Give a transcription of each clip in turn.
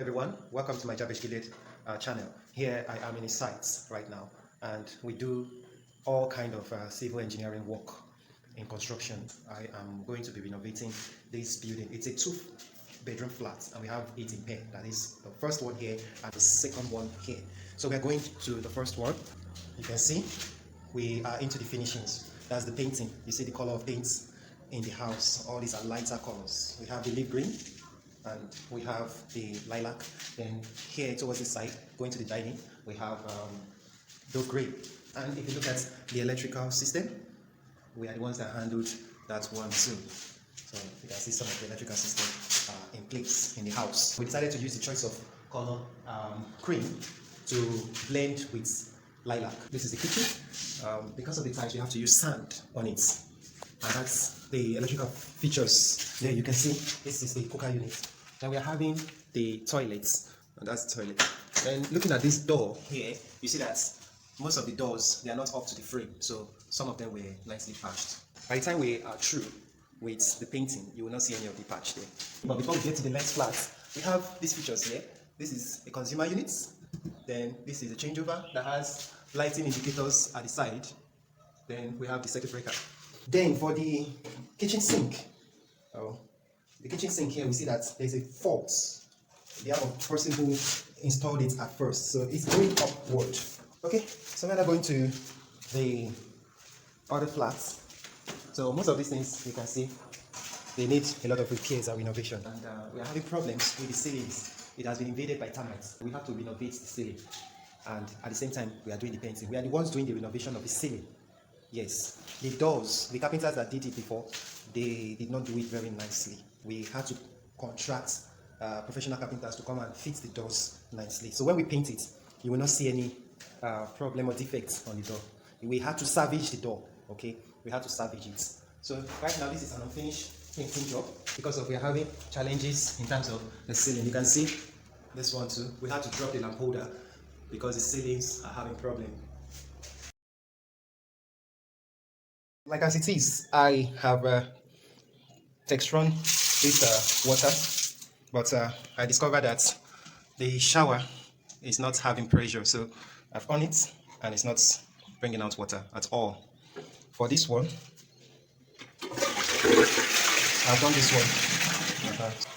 everyone, welcome to my Jabez channel. Here I am in a site right now, and we do all kind of civil engineering work in construction. I am going to be renovating this building. It's a 2-bedroom flat, and we have 8 in pair. That is the first one here and the second one here. So we are going to the first one. You can see we are into the finishings. That's the painting. You see the color of paints in the house. All these are lighter colors. We have the leaf green, and we have the lilac. Then here towards the side, going to the dining, we have dove gray. And if you look at the electrical system, we are the ones that handled that one too. So you can see some of the electrical system in place in the house. We decided to use the choice of color cream to blend with lilac. This is the kitchen. Because of the tiles, we have to use sand on it. And that's the electrical features. There you can see this is the cooker unit. Then we are having the toilets, and that's the toilet. And looking at this door here, you see that most of the doors, they are not up to the frame, so some of them were nicely patched. By the time we are through with the painting, you will not see any of the patch there. But before we get to the next flat, we have these features here. This is a consumer unit. Then this is a changeover that has lighting indicators at the side. Then we have the circuit breaker. Then for the kitchen sink, the kitchen sink here, we see that there's a fault. The person who installed it at first, so it's going upward. Okay, so we're now going to the other flats. So most of these things you can see, they need a lot of repairs and renovation, and we are having problems with the ceilings. It has been invaded by termites. We have to renovate the ceiling, and at the same time we are doing the painting. We are the ones doing the renovation of the ceiling. Yes, the doors, the carpenters that did it before, they did not do it very nicely. We had to contract professional carpenters to come and fit the doors nicely. So when we paint it, you will not see any problem or defects on the door. We had to salvage the door, okay? We had to salvage it. So right now this is an unfinished painting job because we are having challenges in terms of the ceiling. You can see this one too. We had to drop the lamp holder because the ceilings are having problems. Like as it is, I have textured this water, but I discovered that the shower is not having pressure, so I've on it and it's not bringing out water at all. For this one, I've done this one.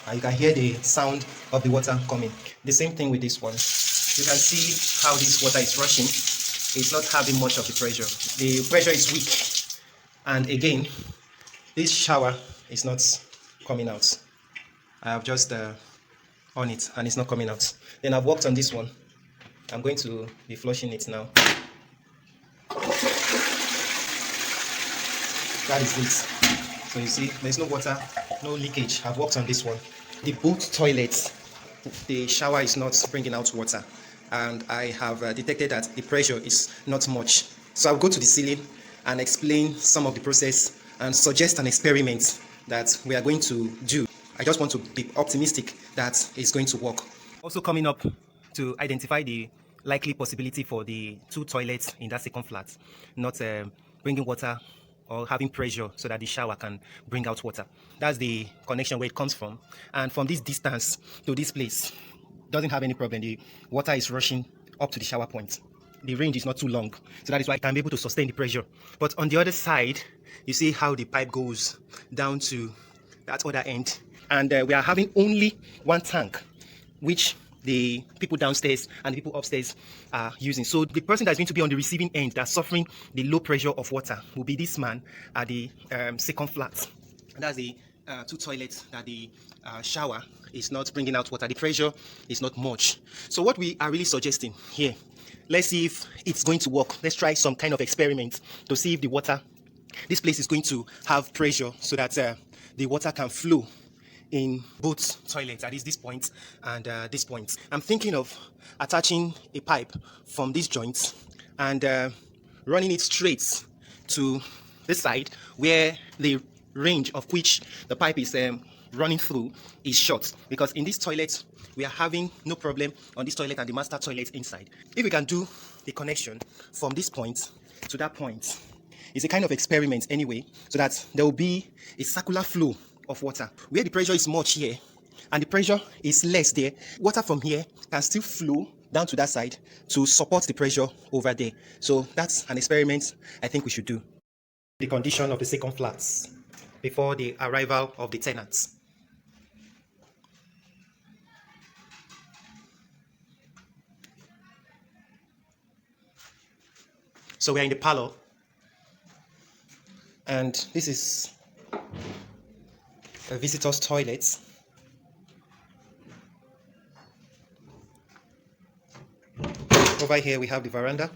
And you can hear the sound of the water coming. The same thing with this one. You can see how this water is rushing. It's not having much of the pressure. The pressure is weak. And again, this shower is not coming out. I have just on it and it's not coming out. Then I've worked on this one. I'm going to be flushing it now. That is it. So you see, there's no water, no leakage. I've worked on this one. The both toilets, the shower is not bringing out water. And I have detected that the pressure is not much. So I'll go to the ceiling and explain some of the process and suggest an experiment that we are going to do. I just want to be optimistic that it's going to work. Also coming up to identify the likely possibility for the 2 toilets in that second flat, not bringing water or having pressure so that the shower can bring out water. That's the connection where it comes from. And from this distance to this place, doesn't have any problem. The water is rushing up to the shower point. The range is not too long, so that is why I can be able to sustain the pressure. But on the other side, you see how the pipe goes down to that other end, and we are having only one tank, which the people downstairs and the people upstairs are using. So the person that's going to be on the receiving end, that's suffering the low pressure of water, will be this man at the second flat. And that's the 2 toilets that the shower is not bringing out water. The pressure is not much. So what we are really suggesting here, let's see if it's going to work. Let's try some kind of experiment to see if the water, this place is going to have pressure so that the water can flow in both toilets, that is this point and this point. I'm thinking of attaching a pipe from these joints and running it straight to this side where the range of which the pipe is running through is short, because in this toilet we are having no problem on this toilet and the master toilet inside. If we can do the connection from this point to that point, it's a kind of experiment anyway, so that there will be a circular flow of water. Where the pressure is much here, and the pressure is less there, water from here can still flow down to that side to support the pressure over there. So that's an experiment I think we should do. The condition of the second flats before the arrival of the tenants. So we're in the parlor, and this is a visitor's toilet. Over here we have the veranda.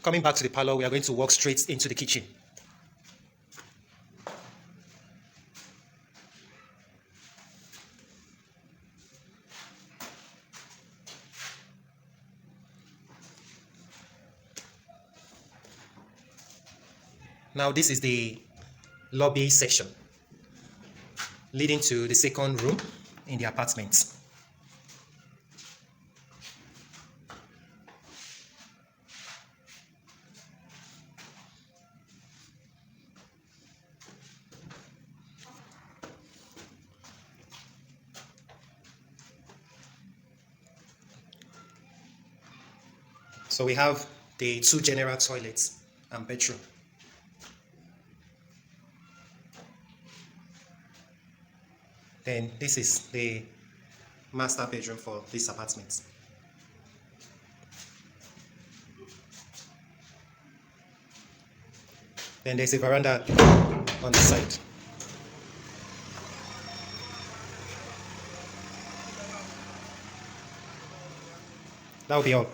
Coming back to the parlor, we are going to walk straight into the kitchen. Now this is the lobby section leading to the second room in the apartment. So we have the two general toilets and bedroom. Then this is the master bedroom for this apartment. Then there's a veranda on the side. That will be all.